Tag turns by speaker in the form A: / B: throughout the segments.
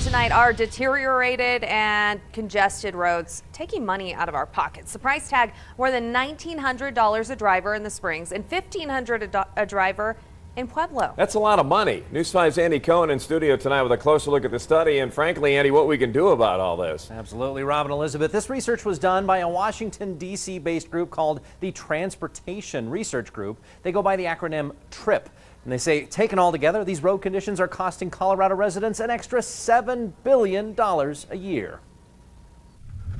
A: tonight are deteriorated and congested roads taking money out of our pockets. The price tag more than $1,900 a driver in the Springs and $1,500 a driver in Pueblo.
B: That's a lot of money. News 5's Andy Cohen in studio tonight with a closer look at the study and frankly, Andy, what we can do about all this.
C: Absolutely, Rob and Elizabeth. This research was done by a Washington, D.C. based group called the Transportation Research Group. They go by the acronym TRIP. And they say, taken all together, these road conditions are costing Colorado residents an extra $7 billion a year.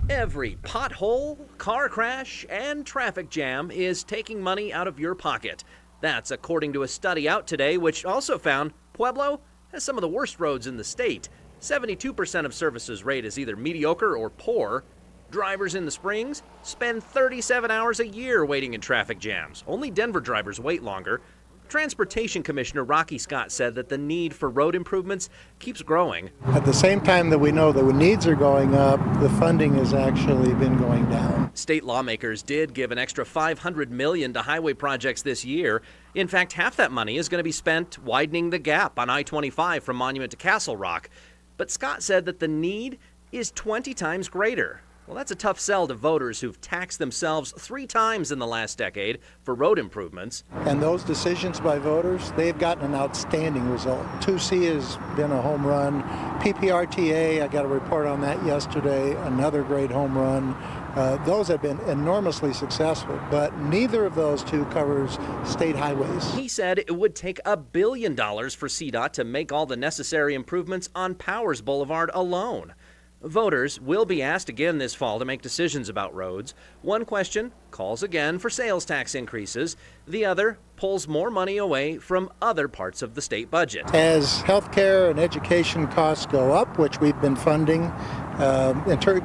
D: Every pothole, car crash, and traffic jam is taking money out of your pocket. That's according to a study out today, which also found Pueblo has some of the worst roads in the state. 72% of services rate as either mediocre or poor. Drivers in the Springs spend 37 hours a year waiting in traffic jams. Only Denver drivers wait longer. Transportation Commissioner Rocky Scott said that the need for road improvements keeps growing.
E: At the same time that we know that needs are going up, the funding has actually been going down.
D: State lawmakers did give an extra $500 million to highway projects this year. In fact, half that money is going to be spent widening the gap on I-25 from Monument to Castle Rock. But Scott said that the need is 20 times greater. Well, that's a tough sell to voters who've taxed themselves 3 times in the last decade for road improvements.
E: And those decisions by voters, they've gotten an outstanding result. 2C has been a home run. PPRTA, I got a report on that yesterday, another great home run. Those have been enormously successful, but neither of those two covers state highways.
D: He said it would take $1 billion for CDOT to make all the necessary improvements on Powers Boulevard alone. Voters will be asked again this fall to make decisions about roads. One question calls again for sales tax increases. The other pulls more money away from other parts of the state budget.
E: As healthcare and education costs go up, which we've been funding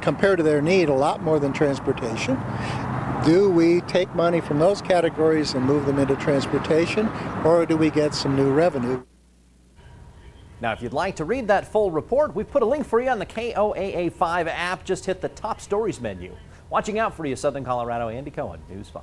E: compared to their need a lot more than transportation, do we take money from those categories and move them into transportation, or do we get some new revenue?
C: Now, if you'd like to read that full report, we've put a link for you on the KOAA5 app. Just hit the top stories menu. Watching out for you, Southern Colorado, Andy Cohen, News 5.